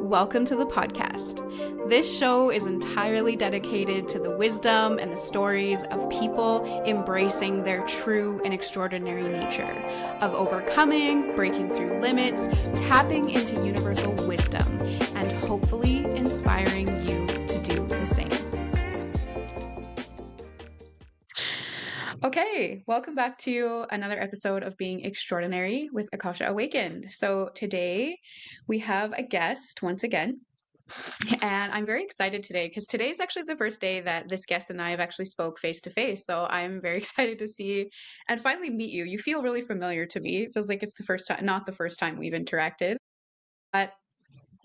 Welcome to the podcast. This show is entirely dedicated to the wisdom and the stories of people embracing their true and extraordinary nature, of overcoming, breaking through limits, tapping into universal wisdom, and hopefully inspiring you to do the same. Okay, welcome back to another episode of Being Extraordinary with Akasha Awakened. So today we have a guest once again, and I'm very excited today because today is actually the first day that this guest and I have actually spoke face to face. So I'm very excited to see and finally meet you. You feel really familiar to me. It feels like it's the first time, not the first time we've interacted, but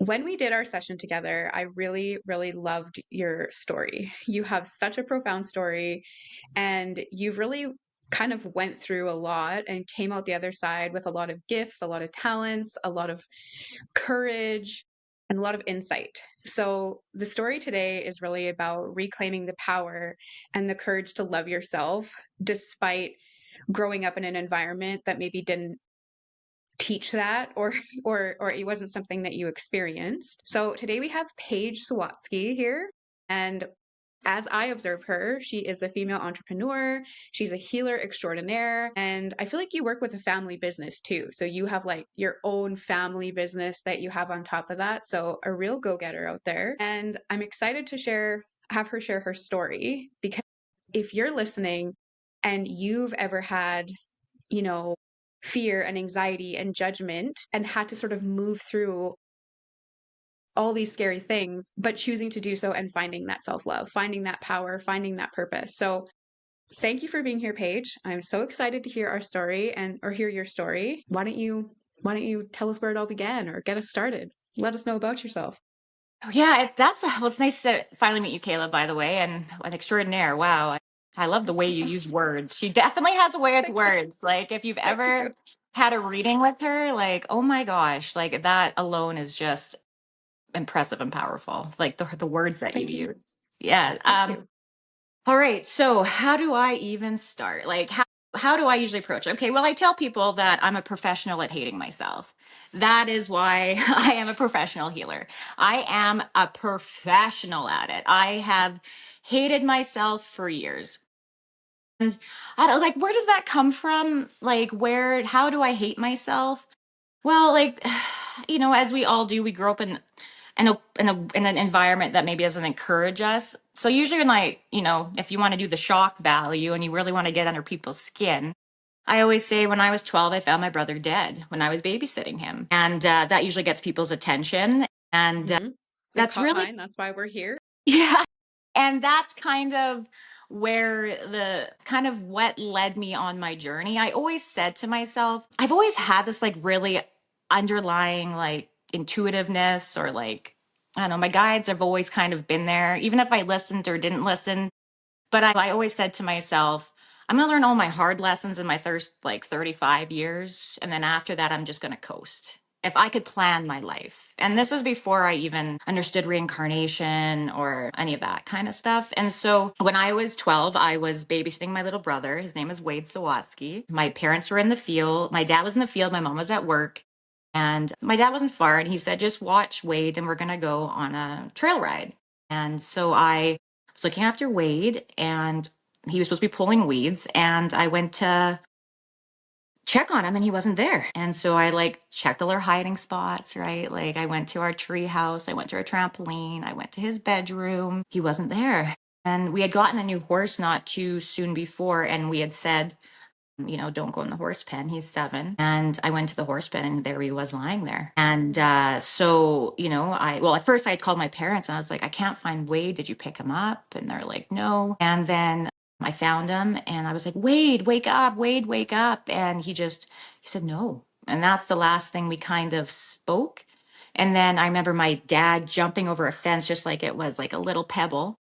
when we did our session together, I really, really loved your story. You have such a profound story, and you've really kind of went through a lot and came out the other side with a lot of gifts, a lot of talents, a lot of courage, and a lot of insight. So the story today is really about reclaiming the power and the courage to love yourself despite growing up in an environment that maybe didn't teach that, or it wasn't something that you experienced. So today we have Paige Sawatsky here, and as I observe her, she is a female entrepreneur. She's a healer extraordinaire. And I feel like you work with a family business too. So you have like your own family business that you have on top of that. So a real go-getter out there. And I'm excited to have her share her story, because if you're listening and you've ever had, you know, fear and anxiety and judgment and had to sort of move through all these scary things, but choosing to do so and finding that self-love, finding that power, finding that purpose. So thank you for being here, Paige. I'm so excited to hear our story or hear your story. Why don't you tell us where it all began or get us started? Let us know about yourself. Oh, yeah, well, it's nice to finally meet you, Kayla, by the way, and an extraordinaire. Wow. I love the way you use words. She definitely has a way with words. Like, if you've Thank you. ever had a reading with her, like, oh my gosh, like that alone is just impressive and powerful. Like the words that you Thank you. use. Yeah. Thank you. All right. So how do I even start? Like how do I usually approach it? Okay, well, I tell people that I'm a professional at hating myself. That is why I am a professional healer. I am a professional at it. I have hated myself for years. And I don't like, where does that come from? Like, how do I hate myself? Well, like, as we all do, we grow up in an environment that maybe doesn't encourage us. So usually when if you want to do the shock value and you really want to get under people's skin, I always say when I was 12, I found my brother dead when I was babysitting him. And that usually gets people's attention. And Mhm. It that's caught really, mine. That's why we're here. yeah. And that's kind of what led me on my journey. I always said to myself, I've always had this like really underlying like intuitiveness, or like, I don't know, my guides have always kind of been there, even if I listened or didn't listen. But I always said to myself, I'm going to learn all my hard lessons in my first like 35 years. And then after that, I'm just going to coast. If I could plan my life. And this is before I even understood reincarnation or any of that kind of stuff. And so when I was 12, I was babysitting my little brother. His name is Paige Sawatsky. My parents were in the field. My dad was in the field. My mom was at work. And my dad wasn't far. And he said, just watch Wade and we're going to go on a trail ride. And so I was looking after Wade, and he was supposed to be pulling weeds, and I went to check on him and he wasn't there. And so I like checked all our hiding spots, right? Like I went to our tree house, I went to our trampoline, I went to his bedroom. He wasn't there. And we had gotten a new horse not too soon before, and we had said, don't go in the horse pen. He's 7. And I went to the horse pen and there he was lying there. And so, at first I had called my parents and I was like, I can't find Wade. Did you pick him up? And they're like, no. And then I found him and I was like, Wade, wake up, Wade, wake up. And he said, no. And that's the last thing we kind of spoke. And then I remember my dad jumping over a fence just like it was like a little pebble.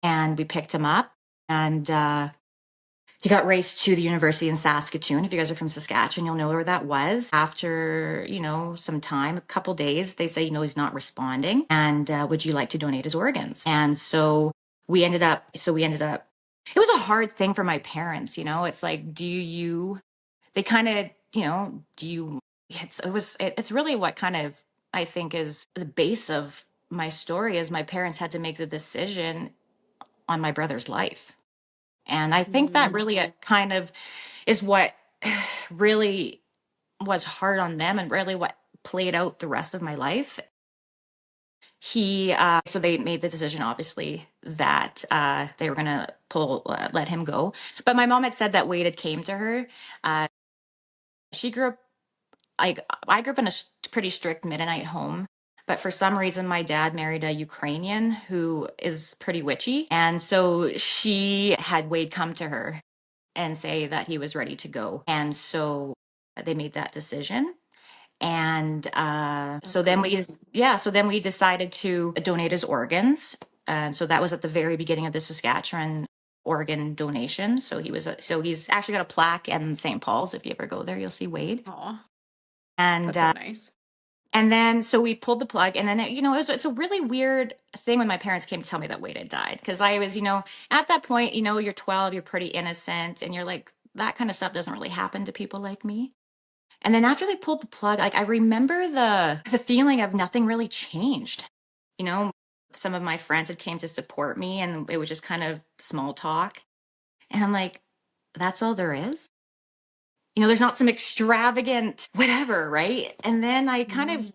And we picked him up. And he got raced to the university in Saskatoon. If you guys are from Saskatchewan, you'll know where that was. After, some time, a couple days, they say, he's not responding. And would you like to donate his organs? And so we ended up, it was a hard thing for my parents, it's like, they kind of, it's really what kind of I think is the base of my story is my parents had to make the decision on my brother's life. And I think that Mm. really kind of is what really was hard on them and really what played out the rest of my life. So they made the decision, obviously, that they were going to let him go. But my mom had said that Wade had came to her. Uh, she grew up, like, I grew up in a pretty strict Mennonite home. But for some reason, my dad married a Ukrainian who is pretty witchy. And so she had Wade come to her and say that he was ready to go. And so they made that decision. And so then Okay. we just, yeah, so then we decided to donate his organs. And so that was at the very beginning of the Saskatchewan organ donation. So he's actually got a plaque in St. Paul's. If you ever go there, you'll see Wade. Aw, And that's so nice. then so we pulled the plug, and then it's a really weird thing when my parents came to tell me that Wade had died, because I was, at that point, you're 12, you're pretty innocent, and you're like, that kind of stuff doesn't really happen to people like me. And then after they pulled the plug, like, I remember the feeling of nothing really changed. You know, some of my friends had came to support me, and it was just kind of small talk. And I'm like, that's all there is. There's not some extravagant whatever, right? And then I kind Mm. of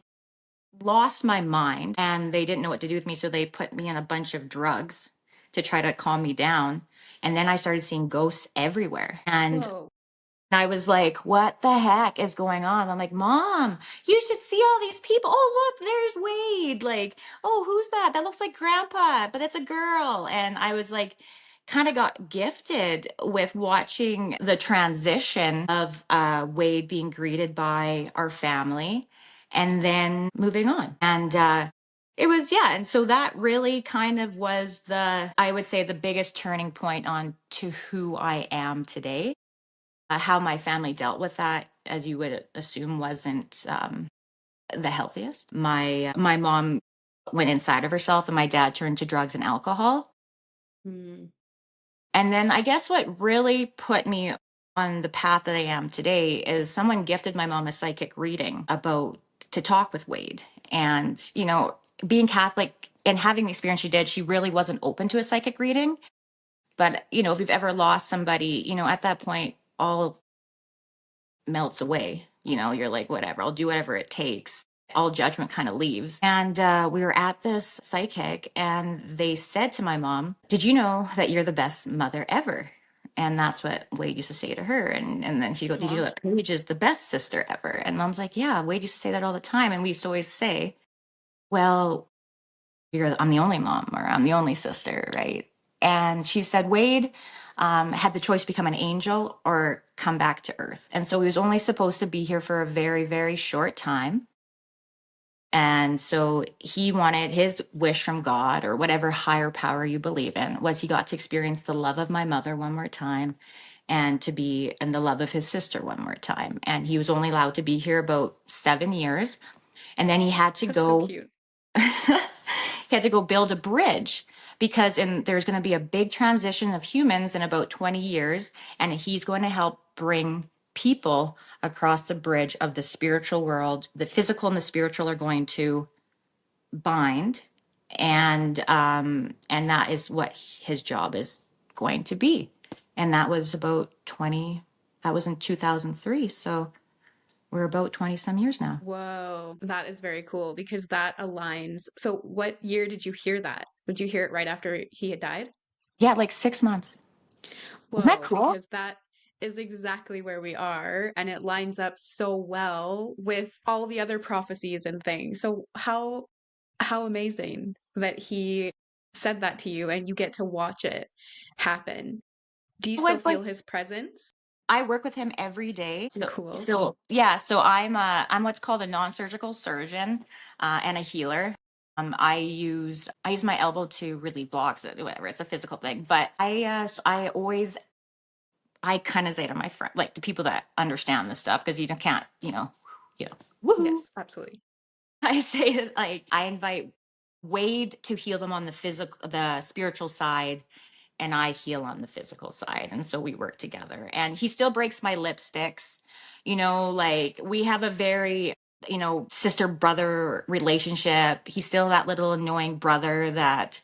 lost my mind, and they didn't know what to do with me, so they put me on a bunch of drugs to try to calm me down. And then I started seeing ghosts everywhere. And Whoa. I was like, what the heck is going on? I'm like, Mom, you should see all these people. Oh, look, there's Wade. Like, oh, who's that? That looks like Grandpa, but it's a girl. And I was like, kind of got gifted with watching the transition of Wade being greeted by our family and then moving on. And it was, yeah. And so that really kind of was I would say, the biggest turning point on to who I am today. How my family dealt with that, as you would assume, wasn't the healthiest. My mom went inside of herself, and my dad turned to drugs and alcohol. Mm. And then I guess what really put me on the path that I am today is someone gifted my mom a psychic reading about to talk with Wade. And, being Catholic and having the experience she did, she really wasn't open to a psychic reading. But, if you've ever lost somebody, at that point, all melts away. You're like, whatever, I'll do whatever it takes. All judgment kind of leaves. And we were at this psychic, and they said to my mom, did you know that you're the best mother ever? And that's what Wade used to say to her. And then she'd go, did you know Aw. that Paige is the best sister ever? And Mom's like, yeah, Wade used to say that all the time. And we used to always say, well, I'm the only mom, or I'm the only sister, right? And she said Wade had the choice to become an angel or come back to earth. And so he was only supposed to be here for a very, very short time. And so he wanted his wish from God, or whatever higher power you believe in, was he got to experience the love of my mother one more time, and to be in the love of his sister one more time. And he was only allowed to be here about 7 years. And then he had to That's so go cute. he had to go build a bridge, because there's going to be a big transition of humans in about 20 years, and he's going to help bring people across the bridge of the spiritual world. The physical and the spiritual are going to bind, and that is what his job is going to be. And that was about 20 that was in 2003, so we're about 20 some years now. Whoa, that is very cool because that aligns. So, what year did you hear that? Did you hear it right after he had died? Yeah, like 6 months. Isn't that Whoa, cool? because that is exactly where we are, and it lines up so well with all the other prophecies and things. So, how amazing that he said that to you and you get to watch it happen. Do you It still was feel like, his presence? I work with him every day. Cool. So yeah, so I'm what's called a non-surgical surgeon and a healer. I use my elbow to relieve blocks, whatever. It's a physical thing, but I kind of say to my friend, like, to people that understand this stuff, because you can't, woohoo. Yes, absolutely. I say that, like, I invite Wade to heal them on the spiritual side, and I heal on the physical side. And so we work together. And he still breaks my lipsticks. Like, we have a very sister brother relationship. He's still that little annoying brother that,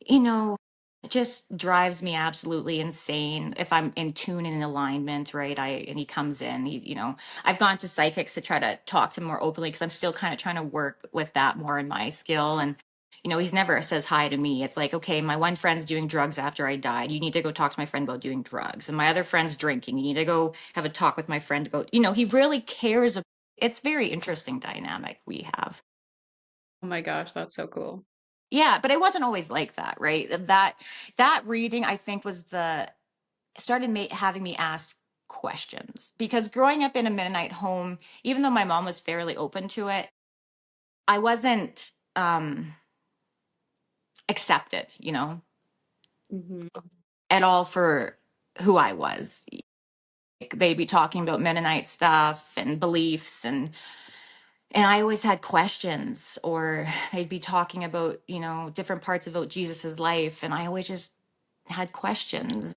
you know, it just drives me absolutely insane if I'm in tune and in alignment, right? And he comes in, I've gone to psychics to try to talk to him more openly because I'm still kind of trying to work with that more in my skill. And, he's never says hi to me. It's like, okay, my one friend's doing drugs after I died. You need to go talk to my friend about doing drugs. And my other friend's drinking. You need to go have a talk with my friend about, he really cares. It's very interesting dynamic we have. Oh my gosh, that's so cool. Yeah, but it wasn't always like that, right? That reading, I think, was the started having me ask questions because growing up in a Mennonite home, even though my mom was fairly open to it, I wasn't accepted, Hmm. at all for who I was. Like, they'd be talking about Mennonite stuff and beliefs, and I always had questions, or they'd be talking about, different parts about Jesus's life, and I always just had questions.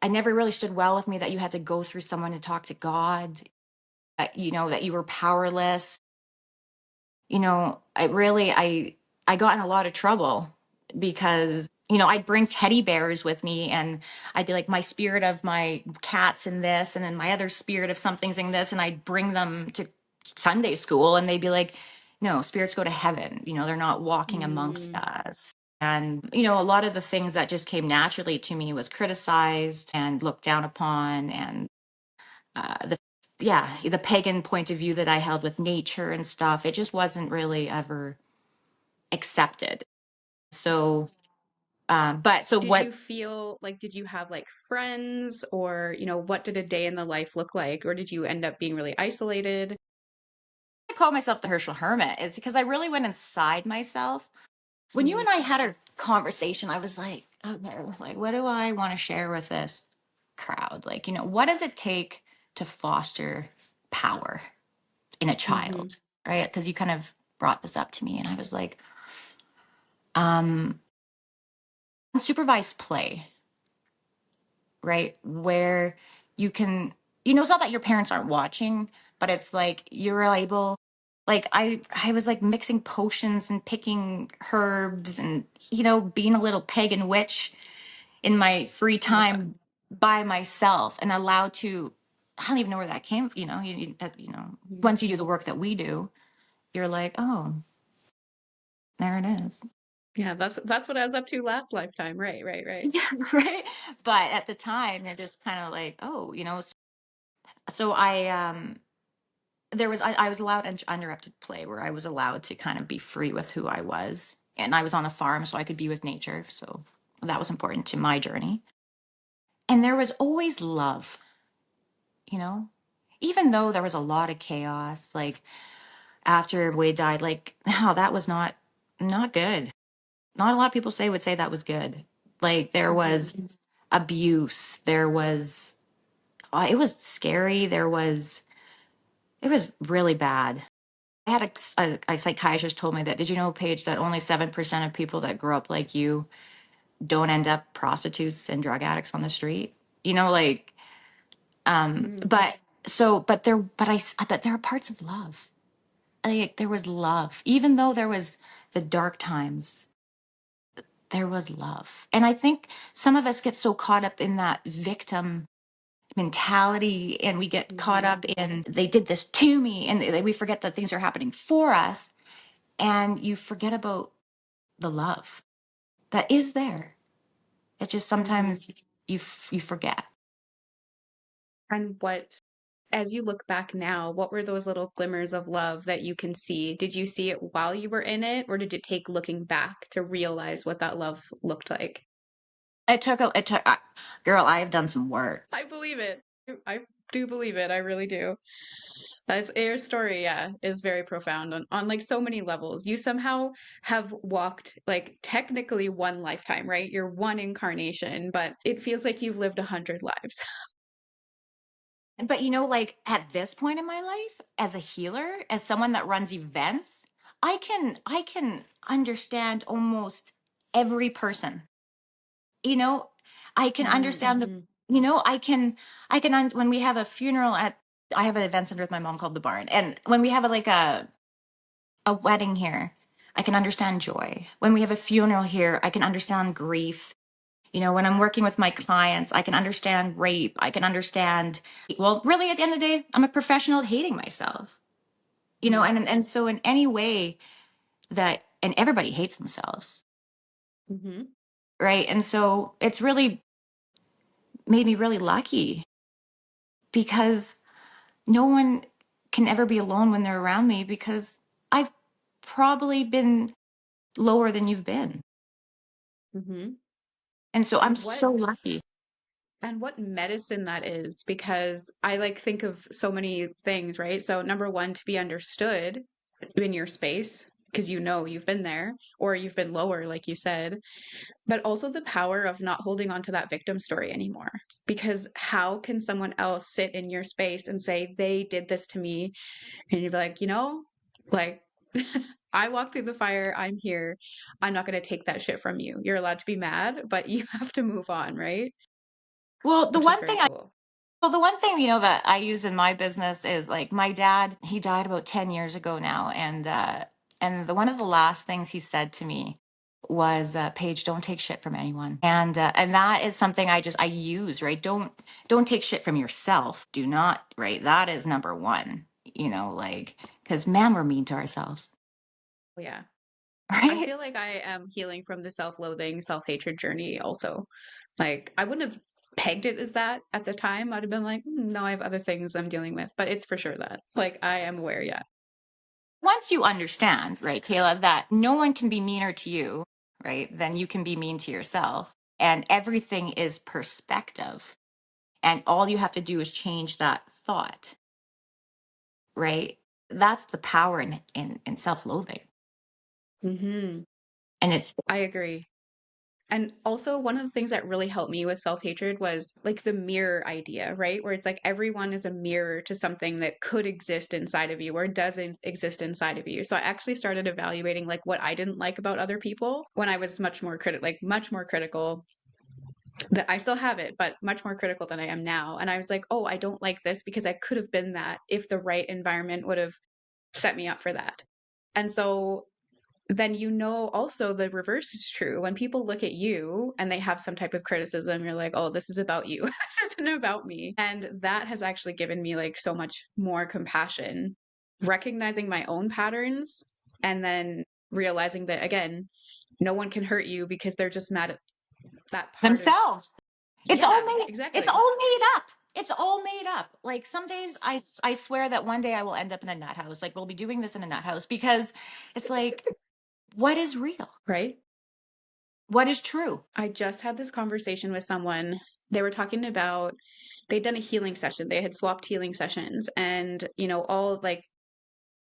I never really stood well with me that you had to go through someone to talk to God, that you were powerless. I got in a lot of trouble because, I'd bring teddy bears with me and I'd be like, my spirit of my cat's in this, and then my other spirit of something's in this, and I'd bring them to Sunday school and they'd be like, no, spirits go to heaven. They're not walking amongst Mm. us. And, a lot of the things that just came naturally to me was criticized and looked down upon. And the pagan point of view that I held with nature and stuff, it just wasn't really ever accepted. So, but so Did what you feel like, did you have like friends, or, what did a day in the life look like? Or did you end up being really isolated? I call myself the Herschel Hermit is because I really went inside myself. When you Mhm. and I had a conversation, I was like, okay, like, what do I want to share with this crowd? Like, what does it take to foster power in a Mhm. child? Right? Because you kind of brought this up to me, and I was like, um, supervised play, right? Where you can, it's not that your parents aren't watching, but it's like you're able, like I was like mixing potions and picking herbs and, being a little pagan witch in my free Yeah. time by myself and allowed to, I don't even know where that came, Mhm. once you do the work that we do, you're like, oh, there it is. Yeah, that's what I was up to last lifetime. Right, right, right. Yeah, right. But at the time, you're just kind of like, oh, so I was allowed uninterrupted play where I was allowed to kind of be free with who I was. And I was on a farm, so I could be with nature. So that was important to my journey. And there was always love, you know, even though there was a lot of chaos, like after Wade died, like, oh, that was not good. Not a lot of people would say that was good. Like there Mhm. was abuse, there was, it was scary. It was really bad. I had a psychiatrist told me that, did you know, Paige, that only 7% of people that grow up like you don't end up prostitutes and drug addicts on the street? Like, Mm. but but there are parts of love. Like, there was love. Even though there was the dark times, there was love. And I think some of us get so caught up in that victim mentality and we get caught Mhm. up in, they did this to me, and we forget that things are happening for us. And you forget about the love that is there. It just Mhm. sometimes you forget. And as you look back now, what were those little glimmers of love that you can see? Did you see it while you were in it, or did it take looking back to realize what that love looked like? Girl, I have done some work. I believe it. I do believe it. I really do. That's your story, yeah, is very profound on like so many levels. You somehow have walked like technically one lifetime, right? You're one incarnation, but it feels like you've lived 100 lives. But like at this point in my life, as a healer, as someone that runs events, I can understand almost every person. You know, I can understand the Mm-hmm. I can when we have a funeral I have an event center with my mom called The Barn. And when we have a wedding here, I can understand joy. When we have a funeral here, I can understand grief. You know, when I'm working with my clients, I can understand rape. I can understand, well, really at the end of the day, I'm a professional at hating myself. You know, Mm-hmm. and so in any way that, and everybody hates themselves, Mm-hmm. right? And so it's really made me really lucky because no one can ever be alone when they're around me because I've probably been lower than you've been. Mm-hmm. And so I'm And what so lucky. And what medicine that is, because I like think of so many things, right? So, number one, to be understood in your space, because you know you've been there or you've been lower, like you said, but also the power of not holding on to that victim story anymore. Because how can someone else sit in your space and say, they did this to me? And you'd be like, like, I walked through the fire. I'm here. I'm not going to take that shit from you. You're allowed to be mad, but you have to move on, right? Well, Which is very cool. the one thing, you know, that I use in my business is like my dad, he died about 10 years ago now. And one of the last things he said to me was, Paige, don't take shit from anyone. And that is something I use, right? Don't take shit from yourself. Do not, right? That is number one, you know, like, cause man, we're mean to ourselves, Yeah. I right? feel like I am healing from the self-loathing, self-hatred journey also. Like, I wouldn't have pegged it as that at the time. I'd have been like, no, I have other things I'm dealing with, but it's for sure that. Like, I am aware, yeah. Once you understand, right, Kayla, that no one can be meaner to you, right, then you can be mean to yourself. And everything is perspective. And all you have to do is change that thought, right? That's the power in self-loathing. Hmm. And it's I agree. And also, one of the things that really helped me with self-hatred was like the mirror idea, right? Where it's like everyone is a mirror to something that could exist inside of you or doesn't exist inside of you. So I actually started evaluating like what I didn't like about other people when I was much more critical, that I still have it, but much more critical than I am now. And I was like, oh, I don't like this because I could have been that if the right environment would have set me up for that. And so then also the reverse is true. When people look at you and they have some type of criticism, you're like, oh, this is about you. This isn't about me. And that has actually given me like so much more compassion, recognizing my own patterns and then realizing that again, no one can hurt you because they're just mad at that part of. themselves. Yeah, It's exactly. all made up. It's all made up. Like some days I swear that one day I will end up in a nut house. Like we'll be doing this in a nut house because it's like, what is real? Right? What is true? I just had this conversation with someone. They were talking about they'd done a healing session. They had swapped healing sessions and, all like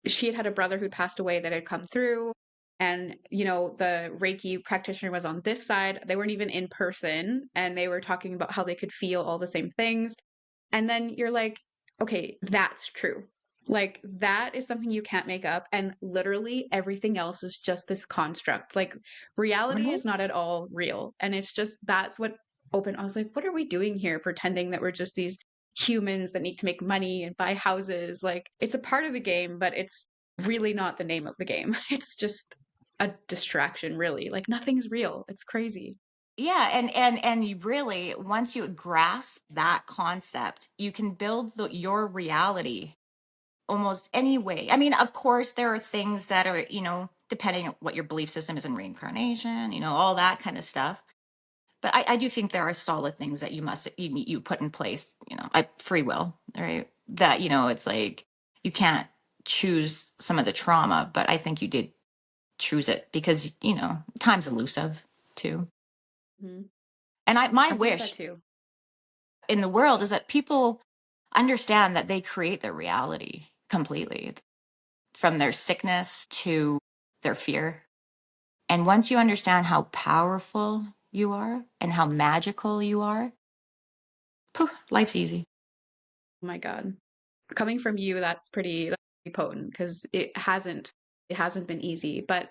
she had a brother who'd passed away that had come through and, the Reiki practitioner was on this side. They weren't even in person and they were talking about how they could feel all the same things. And then you're like, okay, that's true. Like, that is something you can't make up. And literally everything else is just this construct. Like, reality Right? is not at all real. And it's just, that's what I was like, what are we doing here? Pretending that we're just these humans that need to make money and buy houses. Like, it's a part of the game, but it's really not the name of the game. It's just a distraction, really. Like, nothing's real. It's crazy. Yeah, and you really, once you grasp that concept, you can build your reality almost any way. I mean, of course, there are things that are, you know, depending on what your belief system is in reincarnation, you know, all that kind of stuff. But I do think there are solid things that you put in place, you know, free will, right? That, you know, it's like you can't choose some of the trauma, but I think you did choose it because, you know, time's elusive too. Mhm. And my I think that wish too. in the world is that people understand that they create their reality completely from their sickness to their fear. And once you understand how powerful you are and how magical you are, poof, life's easy. Oh my God. Coming from you, that's pretty potent because it hasn't been easy. But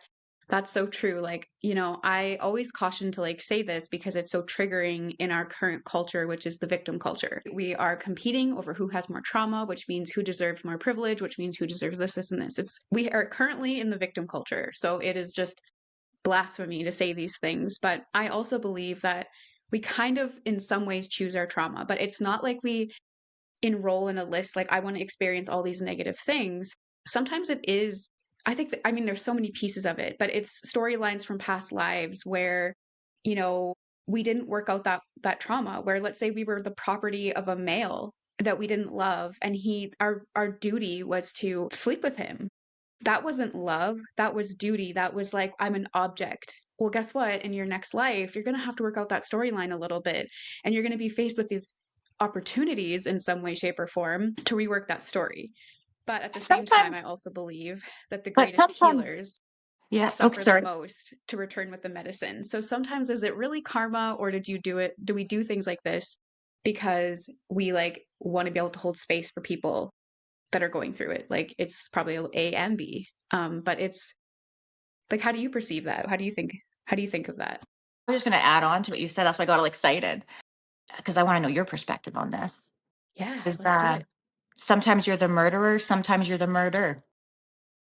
That's so true. Like, I always caution to like say this because it's so triggering in our current culture, which is the victim culture. We are competing over who has more trauma, which means who deserves more privilege, which means who deserves this and this. We are currently in the victim culture. So it is just blasphemy to say these things. But I also believe that we kind of in some ways choose our trauma, but it's not like we enroll in a list like I want to experience all these negative things. Sometimes it is, I think that, I mean there's so many pieces of it, but it's storylines from past lives where, you know, we didn't work out that trauma, where let's say we were the property of a male that we didn't love, and our duty was to sleep with him. That wasn't love, that was duty. That was like, I'm an object. Well, guess what? In your next life, you're going to have to work out that storyline a little bit, and you're going to be faced with these opportunities in some way, shape, or form to rework that story. But at the same time, I Sometimes, also believe that the but greatest sometimes, healers yeah. Okay, suffer the sorry. most to return with the medicine. So sometimes is it really karma, or do we do things like this because we like want to be able to hold space for people that are going through it? Like it's probably A and B. But it's like, how do you perceive that? How do you think of that? I'm just going to add on to what you said. That's why I got all excited because I want to know your perspective on this. Yeah, Is let's do it. sometimes you're the murderer, sometimes you're the murder,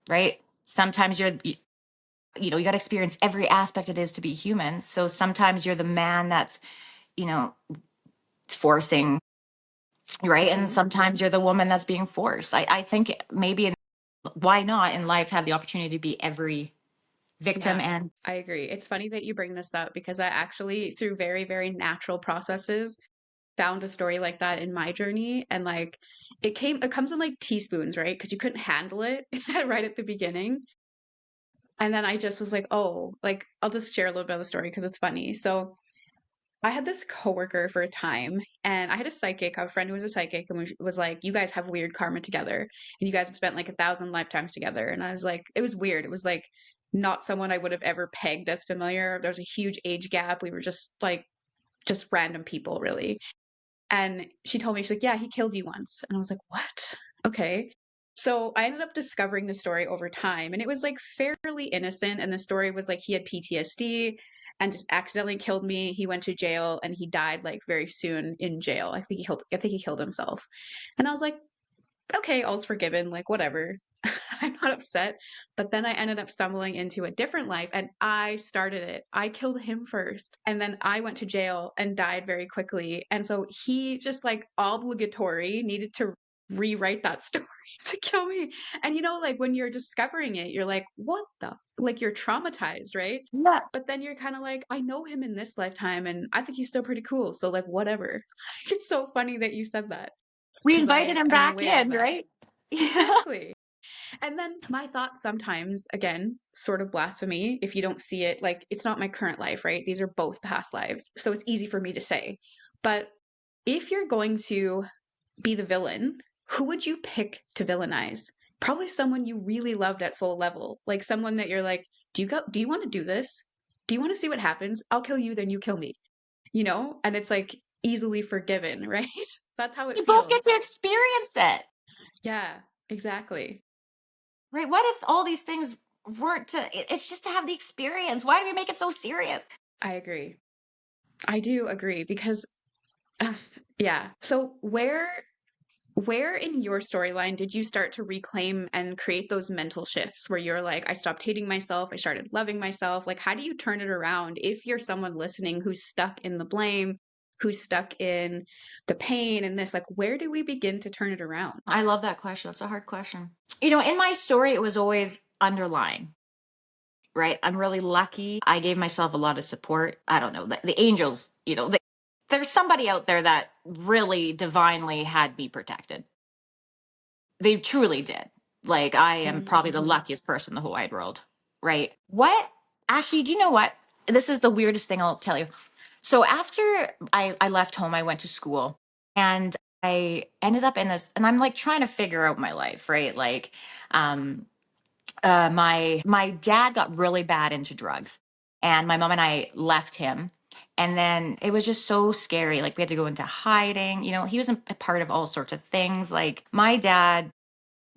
right? Sometimes you got to experience every aspect it is to be human. So sometimes you're the man that's, you know, forcing, right? And Hmm. sometimes you're the woman that's being forced. I think maybe why not in life have the opportunity to be every victim Yeah, and I agree. It's funny that you bring this up because I actually, through very, very natural processes, found a story like that in my journey. And like it comes in like teaspoons, right? Because you couldn't handle it right at the beginning. And then I just was like, oh, like I'll just share a little bit of the story because it's funny. So I had this coworker for a time, and I had a psychic, a friend who was a psychic, and was like, "You guys have weird karma together, and you guys have spent like 1,000 lifetimes together." And I was like, it was weird. It was like not someone I would have ever pegged as familiar. There was a huge age gap. We were just random people, really. And she told me, she's like, yeah, he killed you once. And I was like, what? Okay. So I ended up discovering the story over time, and it was like fairly innocent. And the story was like he had PTSD and just accidentally killed me. He went to jail and he died like very soon in jail. I think he killed himself. And I was like, okay, all's forgiven, like whatever. I'm not upset. But then I ended up stumbling into a different life, and I started it. I killed him first. And then I went to jail and died very quickly. And so he just like obligatory needed to rewrite that story to kill me. And like when you're discovering it, you're like, what the? Like you're traumatized, right? yeah, But then you're kind of like, I know him in this lifetime and I think he's still pretty cool. So like whatever. It's so funny that you said that we because invited him I'm back aware of in, that. right? Yeah. Exactly. And then my thought sometimes, again, sort of blasphemy, if you don't see it, like it's not my current life, right? These are both past lives. So it's easy for me to say. But if you're going to be the villain, who would you pick to villainize? Probably someone you really loved at soul level. Like someone that you're like, do you want to do this? Do you want to see what happens? I'll kill you, then you kill me. And it's like easily forgiven, right? That's how it You both get feels. to experience it, Yeah, exactly. right? What if all these things weren't it's just to have the experience? Why do we make it so serious? I agree. I do agree because yeah. So where in your storyline did you start to reclaim and create those mental shifts where you're like, I stopped hating myself, I started loving myself? Like, how do you turn it around if you're someone listening who's stuck in the blame, who's stuck in the pain and this? Like, where do we begin to turn it around? I love that question. That's a hard question. In my story, it was always underlying, right? I'm really lucky. I gave myself a lot of support. I don't know, the angels, there's somebody out there that really divinely had me protected. They truly did. Like, I am probably the Mhm. luckiest person in the whole wide world, right? What? Actually, do you know what? This is the weirdest thing I'll tell you. So after I left home, I went to school and I ended up in this, and I'm like trying to figure out my life, right? Like, um, my dad got really bad into drugs, and my mom and I left him. And then it was just so scary. Like we had to go into hiding. He was a part of all sorts of things. Like my dad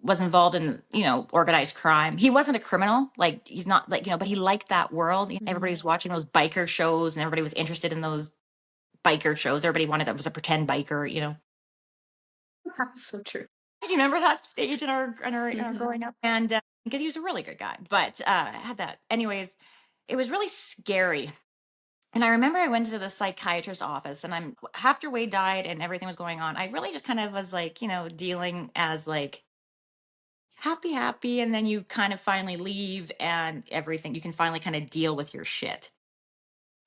was involved in, organized crime. He wasn't a criminal. Like, he's not like, but he liked that world. Everybody was watching those biker shows and everybody was interested in those biker shows. Everybody wanted to was a pretend biker. So true. You remember that stage in our Mhm. growing up? And because he was a really good guy, but had that. Anyways, it was really scary. And I remember I went to the psychiatrist's office and after Wade died and everything was going on, I really just kind of was like, dealing as like happy, happy. And then you kind of finally leave and everything, you can finally kind of deal with your shit.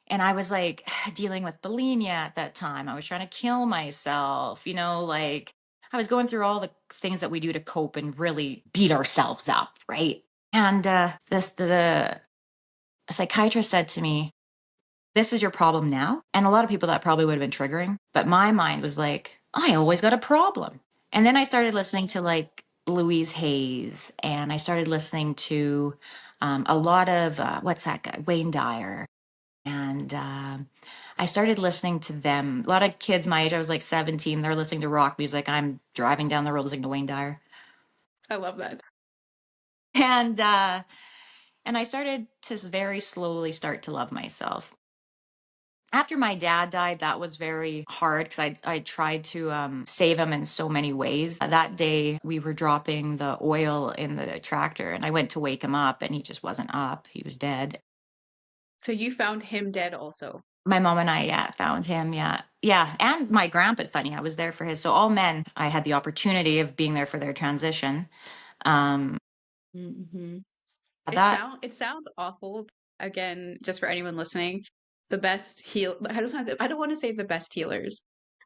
And I was like dealing with bulimia at that time. I was trying to kill myself, like I was going through all the things that we do to cope and really beat ourselves up, right? And the psychiatrist said to me, "This is your problem now." And a lot of people that probably would have been triggering, but my mind was like, I always got a problem. And then I started listening to like Louise Hayes, and I started listening to a lot of what's that guy, Wayne Dyer, and I started listening to them. A lot of kids my age, I was like 17, they're listening to rock music. I'm driving down the road listening to Wayne Dyer. I love that. And and I started to very slowly start to love myself. After my dad died, that was very hard because I tried to save him in so many ways. That day, we were dropping the oil in the tractor, and I went to wake him up, and he just wasn't up. He was dead. So you found him dead also. My mom and I, yeah, found him. Yeah. Yeah. And my grandpa, funny, I was there for his. So all men, I had the opportunity of being there for their transition. Um, Hmm. that, It sounds awful. Again, just for anyone listening, the best heal. I don't want to say the best healers,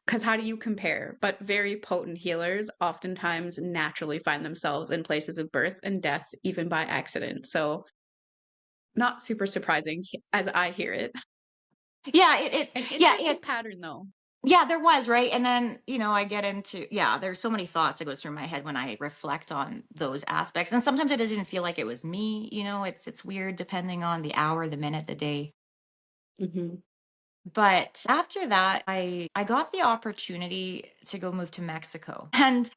because how do you compare? But very potent healers oftentimes naturally find themselves in places of birth and death, even by accident. So not super surprising as I hear it. yeah, An yeah, interesting pattern though. yeah, there was, right? And then, I get into, yeah, there's so many thoughts that goes through my head when I reflect on those aspects. And sometimes it doesn't feel like it was me, it's weird depending on the hour, the minute, the day. Hmm. But after that, I got the opportunity to go move to Mexico. And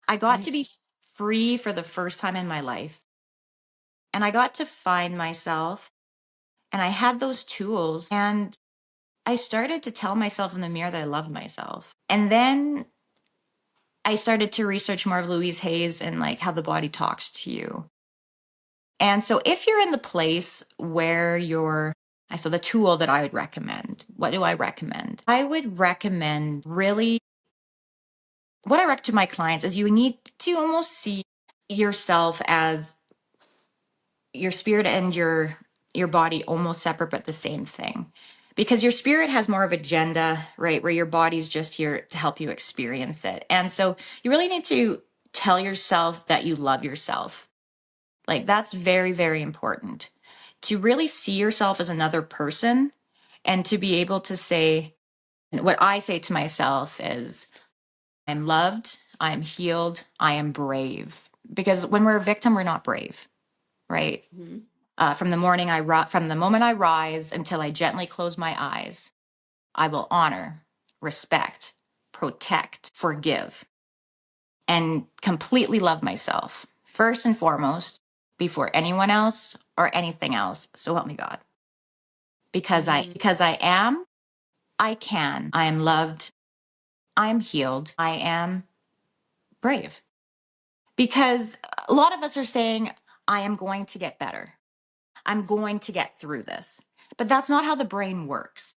I got to be Nice. free for the first time in my life. And I got to find myself, and I had those tools, and I started to tell myself in the mirror that I loved myself. And then I started to research more of Louise Hayes and like how the body talks to you. And so if you're in the place where so the tool that I would recommend, what do I recommend? I would recommend really, what I recommend to my clients is you need to almost see yourself as your spirit and your body almost separate but the same thing, because your spirit has more of agenda, right, where your body's just here to help you experience it. And so you really need to tell yourself that you love yourself. Like, that's very, very important, to really see yourself as another person, and to be able to say, what I say to myself is, I'm loved, I am healed, I am brave. Because when we're a victim, we're not brave, right? Hmm. From the moment I rise until I gently close my eyes, I will honor, respect, protect, forgive, and completely love myself first and foremost, before anyone else or anything else. So help me God. Because I Hmm. because I am, I can, I am loved, I am healed, I am brave. Because a lot of us are saying, I am going to get better. I'm going to get through this. But that's not how the brain works.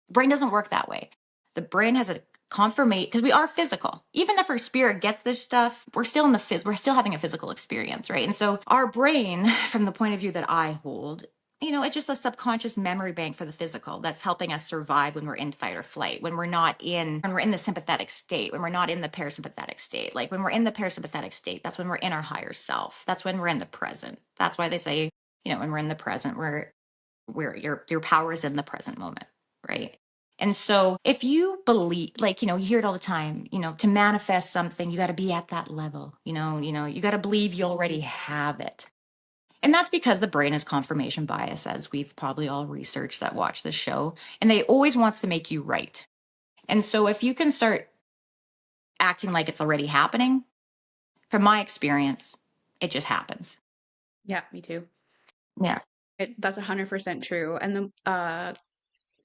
Brain doesn't work that way. The brain has a confirmation, because we are physical. Even if our spirit gets this stuff, we're still we're still having a physical experience, right? And so our brain, from the point of view that I hold, it's just a subconscious memory bank for the physical that's helping us survive when we're in fight or flight, when we're in the sympathetic state, when we're not in the parasympathetic state. Like, when we're in the parasympathetic state, that's when we're in our higher self. That's when we're in the present. That's why they say, when we're in the present, where your power is in the present moment, right? And so if you believe, like, you hear it all the time, to manifest something, you got to be at that level, you got to believe you already have it. And that's because the brain is confirmation bias, as we've probably all researched that watch this show, and they always wants to make you right. And so if you can start acting like it's already happening, From my experience, it just happens. Yeah, me too. Yeah. That's 100% true. And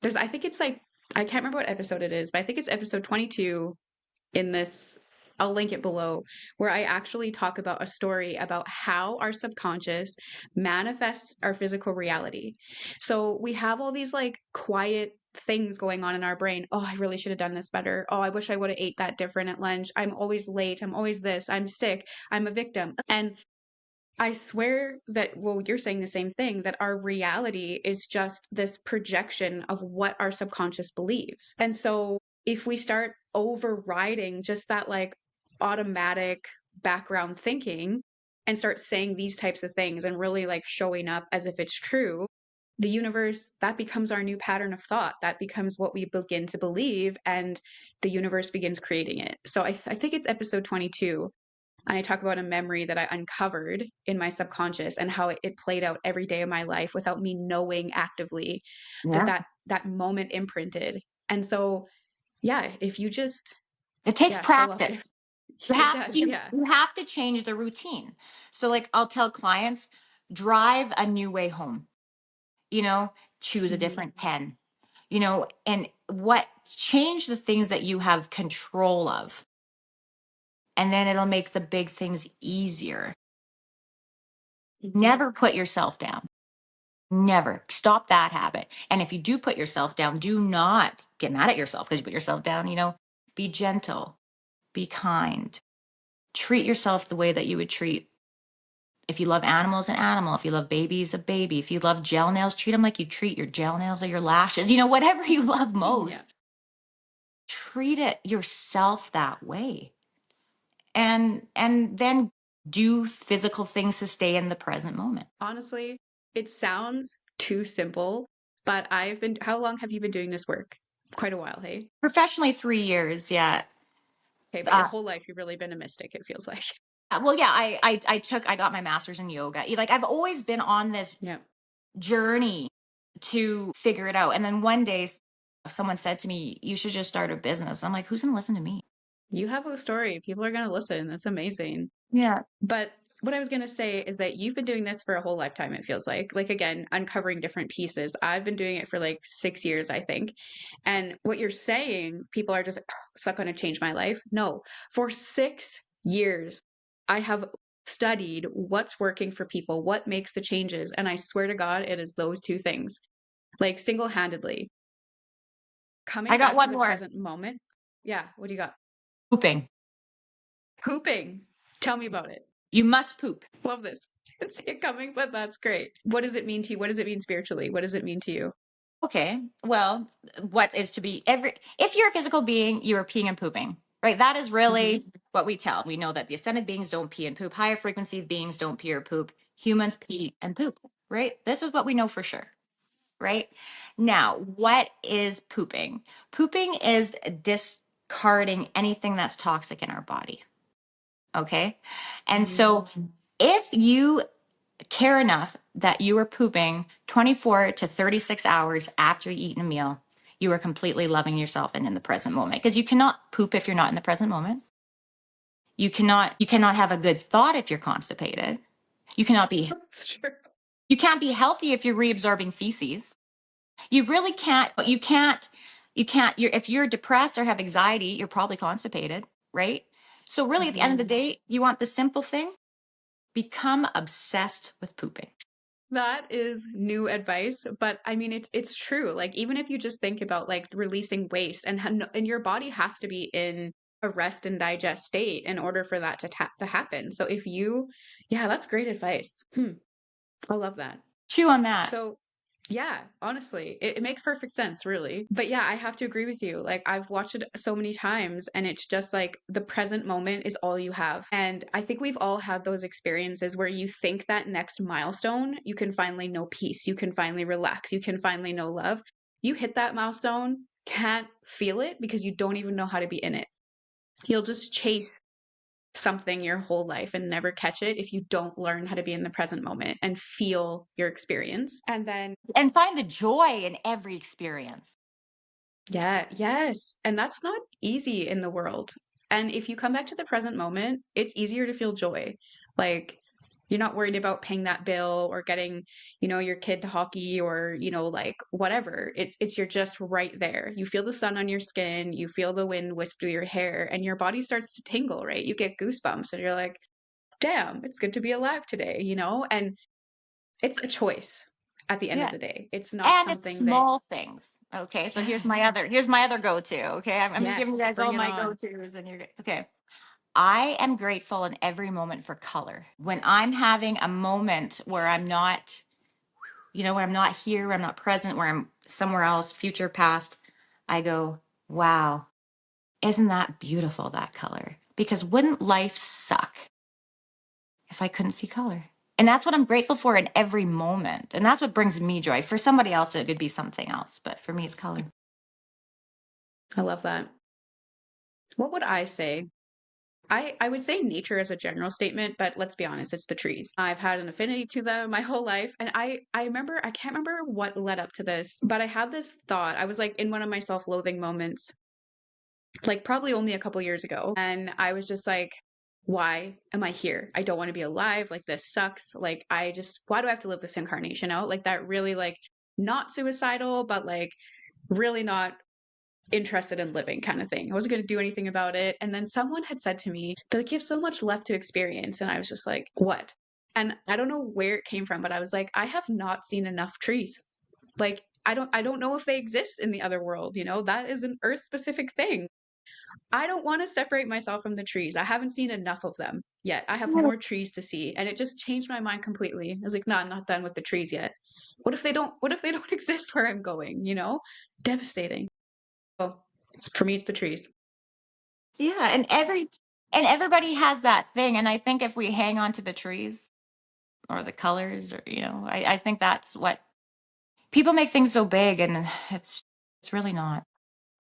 there's, I think it's like, I can't remember what episode it is, but I think it's episode 22 in this. I'll link it below, where I actually talk about a story about how our subconscious manifests our physical reality. So we have all these like quiet things going on in our brain. Oh, I really should have done this better. Oh, I wish I would have ate that different at lunch. I'm always late. I'm always this. I'm sick. I'm a victim. And I swear that, well, you're saying the same thing, that our reality is just this projection of what our subconscious believes. And so if we start overriding just that like automatic background thinking and start saying these types of things and really like showing up as if it's true, the universe, that becomes our new pattern of thought. That becomes what we begin to believe, and the universe begins creating it. So I think it's episode 22, and I talk about a memory that I uncovered in my subconscious and how it played out every day of my life without me knowing actively that Yeah. that moment imprinted. And so, yeah, if you just, It takes yeah, show up there. practice. You It have to does, yeah. you have to change the routine. So like I'll tell clients, drive a new way home. You know, choose a Mhm. different pen. You know, and what change the things that you have control of. And then it'll make the big things easier. Mhm. Never put yourself down. Never. Stop that habit. And if you do put yourself down, do not get mad at yourself because you put yourself down, you know. Be gentle, be kind. Treat yourself the way that you would treat, if you love animals, an animal. If you love babies, a baby. If you love gel nails, treat them like you treat your gel nails or your lashes. You know, whatever you love Yeah. most, treat it yourself that way. And then do physical things to stay in the present moment. Honestly, it sounds too simple, but how long have you been doing this work? Quite a while, hey? Professionally, 3 years, yeah. Okay, but your Uh, whole life you've really been a mystic, it feels like. well, yeah, I got my master's in yoga. Like I've always been on this Yeah. journey to figure it out. And then one day someone said to me, "You should just start a business." I'm like, "Who's going to listen to me?" You have a story. People are going to listen. That's amazing. Yeah. But what I was going to say is that you've been doing this for a whole lifetime, it feels like. Like, again, uncovering different pieces. I've been doing it for like 6 years, I think. And what you're saying, people are just, it's not going to change my life. No, for 6 years, I have studied what's working for people, what makes the changes. And I swear to God, it is those two things, like single handedly I coming got back to one the more. present moment. Yeah. What do you got? Pooping. Pooping. Tell me about it. You must poop. Love this. Didn't see it coming, but that's great. What does it mean to you? What does it mean spiritually? What does it mean to you? Okay. Well, what is to be if you're a physical being, you are peeing and pooping. Right? That is Hmm. really what we tell. We know that the ascended beings don't pee and poop. Higher frequency beings don't pee or poop. Humans pee and poop. Right? This is what we know for sure. Right? Now, what is pooping? Pooping is discarding anything that's toxic in our body. Okay? And Hmm. so if you care enough that you are pooping 24 to 36 hours after you eat a meal, you are completely loving yourself and in the present moment. Because you cannot poop if you're not in the present moment. You cannot have a good thought if you're constipated. You cannot be That's true. you can't be healthy if you're reabsorbing feces. You really can't, but if you're depressed or have anxiety, you're probably constipated, right? So really at the end of the Hmm. day, you want the simple thing, become obsessed with pooping. That is new advice, but I mean it's true. Like even if you just think about like releasing waste, and your body has to be in a rest and digest state in order for that to happen. So if you, yeah, that's great advice. I love that. Chew on that. So, yeah, honestly, it makes perfect sense, really. But yeah, I have to agree with you. Like, I've watched it so many times, and it's just like the present moment is all you have. And I think we've all had those experiences where you think that next milestone, you can finally know peace, you can finally relax, you can finally know love. You hit that milestone, can't feel it because you don't even know how to be in it. You'll just chase something your whole life and never catch it if you don't learn how to be in the present moment and feel your experience. And then, And find the joy in every experience. yeah, yes. And that's not easy in the world. And if you come back to the present moment, it's easier to feel joy. Like you're not worried about paying that bill or getting, your kid to hockey or, like whatever. It's you're just right there. You feel the sun on your skin, you feel the wind wisp through your hair, and your body starts to tingle, right? You get goosebumps and you're like, damn, it's good to be alive today. And it's a choice at the end of Yeah. the day. It's not And it's something that, small things. Okay. So yes, here's my other go-to. Okay. I'm just giving you yes, guys bring all it my on. go-tos and okay. I am grateful in every moment for color. When I'm having a moment where I'm not, where I'm not here, where I'm not present, where I'm somewhere else, future, past, I go, wow, isn't that beautiful, that color? Because wouldn't life suck if I couldn't see color? And that's what I'm grateful for in every moment. And that's what brings me joy. For somebody else, it could be something else. But for me, it's color. I love that. What would I say? I would say nature as a general statement, but let's be honest, it's the trees. I've had an affinity to them my whole life. And I remember, I can't remember what led up to this, but I had this thought. I was like in one of my self-loathing moments, like probably only a couple years ago. And I was just like, why am I here? I don't want to be alive. Like this sucks. Like why do I have to live this incarnation out? Like that really like not suicidal, but like really not interested in living kind of thing. I wasn't going to do anything about it. And then someone had said to me, they're like, you have so much left to experience. And I was just like, what? And I don't know where it came from, but I was like, I have not seen enough trees. Like, I don't know if they exist in the other world. That is an earth specific thing. I don't want to separate myself from the trees. I haven't seen enough of them yet. I have more trees to see. And it just changed my mind completely. I was like, no, I'm not done with the trees yet. What if they don't exist where I'm going? Devastating. Oh, for me, it's the trees. Yeah, and everybody has that thing. And I think if we hang on to the trees or the colors, or I think that's what people make things so big, and it's really not.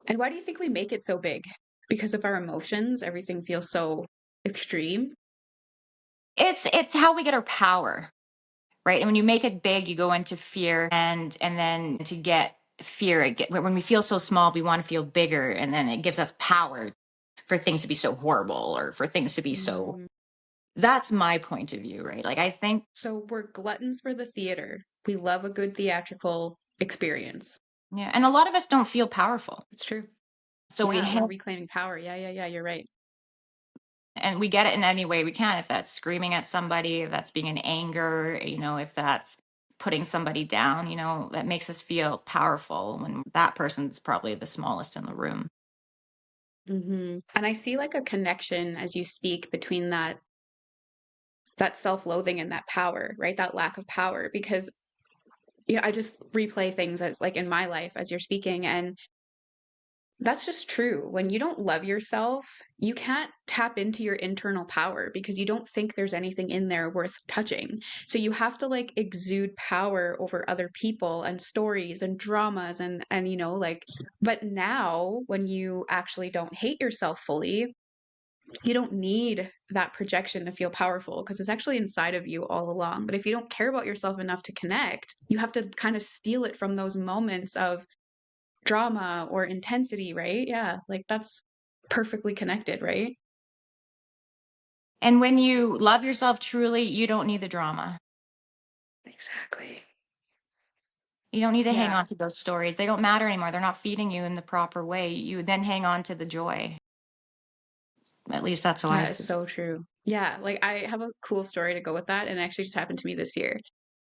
And why do you think we make it so big? Because of our emotions, everything feels so extreme. It's how we get our power, right? And when you make it big, you go into fear, and then to get fear, when we feel so small, we want to feel bigger, and then it gives us power for things to be so horrible or for things to be so. Mm. That's my point of view, right? Like I think, So we're gluttons for the theater. We love a good theatrical experience. yeah, and a lot of us don't feel powerful, It's true. so we Yeah, we're hang reclaiming power. Yeah, yeah, yeah, you're right. and we get it in any way we can. If that's screaming at somebody, if that's being in anger, if that's putting somebody down, that makes us feel powerful when that person's probably the smallest in the room. And I see like a connection as you speak between that self-loathing and that power, right? That lack of power because I just replay things as like in my life as you're speaking and that's just true. When you don't love yourself, you can't tap into your internal power because you don't think there's anything in there worth touching. So you have to like exude power over other people and stories and dramas and like but now when you actually don't hate yourself fully, you don't need that projection to feel powerful because it's actually inside of you all along. But if you don't care about yourself enough to connect, you have to kind of steal it from those moments of drama or intensity, right? Yeah, like that's perfectly connected, right? And when you love yourself truly, you don't need the drama. Exactly. You don't need to hang Yeah. on to those stories. They don't matter anymore. They're not feeding you in the proper way. You then hang on to the joy. At least that's how I Yeah, it's see. so true. Yeah, like I have a cool story to go with that, and it actually just happened to me this year.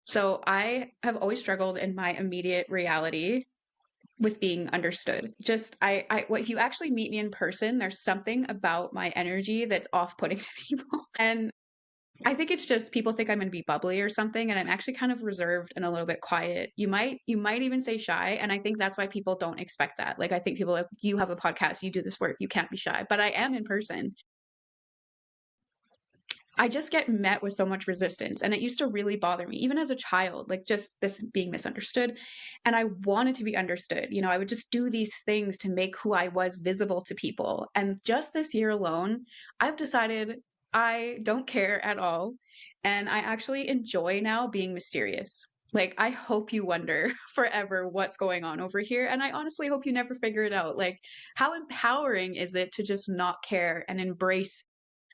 So I have always struggled in my immediate reality with being understood. Just well, if you actually meet me in person, there's something about my energy that's off-putting to people. And I think it's just people think I'm going to be bubbly or something, and I'm actually kind of reserved and a little bit quiet. You might even say shy, and I think that's why people don't expect that. Like I think people are like you have a podcast, you do this work, you can't be shy, but I am in person. I just get met with so much resistance, and it used to really bother me, even as a child, like just this being misunderstood. And I wanted to be understood. I would just do these things to make who I was visible to people. And just this year alone, I've decided I don't care at all. And I actually enjoy now being mysterious. Like, I hope you wonder forever what's going on over here. And I honestly hope you never figure it out. Like, how empowering is it to just not care and embrace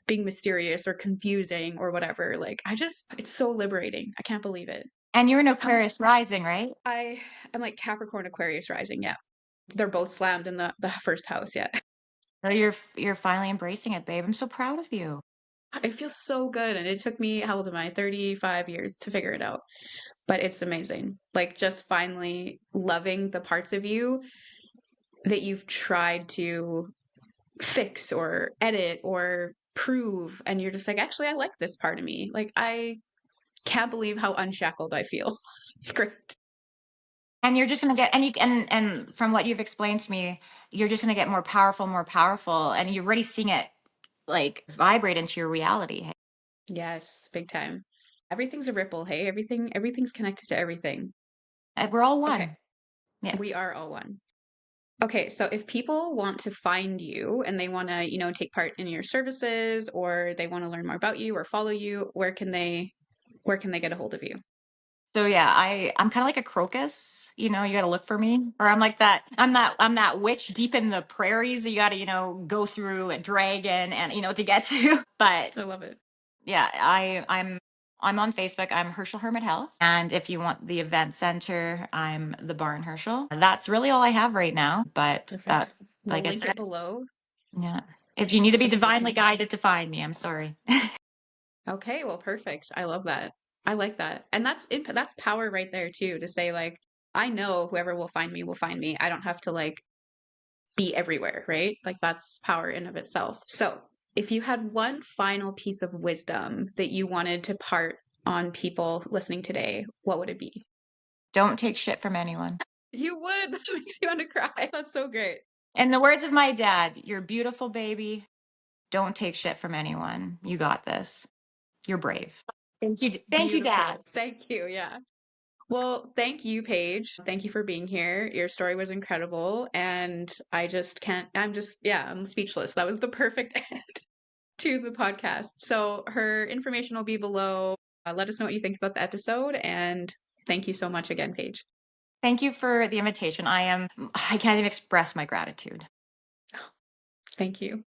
being mysterious or confusing or whatever? Like, it's so liberating. I can't believe it. And you're an How much Aquarius rising, right? I am like Capricorn Aquarius rising. Yeah. They're both slammed in the first house. Yeah. So you're finally embracing it, babe. I'm so proud of you. It feels so good. And it took me, how old am I? 35 years to figure it out. But it's amazing. Like, just finally loving the parts of you that you've tried to fix or edit or prove. And you're just like, actually, I like this part of me. Like, I can't believe how unshackled I feel. It's great. And you're just gonna get and from what you've explained to me, you're just gonna get more powerful, and you're already seeing it like vibrate into your reality. Hey? Yes, big time. Everything's a ripple. Hey, everything's connected to everything. And we're all Okay. one. Yes. We are all one. Okay, so if people want to find you and they want to, take part in your services or they want to learn more about you or follow you, where can they get a hold of you? So yeah, I'm kind of like a crocus. You know, you got to look for me, or I'm like that. I'm that witch deep in the prairies. That you got to go through a dragon and to get to. But I love it. yeah, I'm on Facebook. I'm Herschel Hermit Health, and if you want the event center, I'm the Barn Herschel. That's really all I have right now. But Perfect. that's We'll like I link it said, below yeah. If you need to be so people divinely can. guided to find me, I'm sorry. Okay, well, perfect. I love that. I like that. And that's power right there too, to say like, I know whoever will find me will find me. I don't have to like be everywhere, right? Like that's power in of itself. So, if you had one final piece of wisdom that you wanted to part on people listening today, what would it be? Don't take shit from anyone. You would. That makes you want to cry. That's so great. In the words of my dad, you're beautiful, baby. Don't take shit from anyone. You got this. You're brave. Thank you. Thank you, Dad. Beautiful. Thank you. Yeah. Well, thank you, Paige. Thank you for being here. Your story was incredible. And I just can't, yeah, I'm speechless. That was the perfect end to the podcast. So her information will be below. Let us know what you think about the episode. And thank you so much again, Paige. Thank you for the invitation. I can't even express my gratitude. Thank you.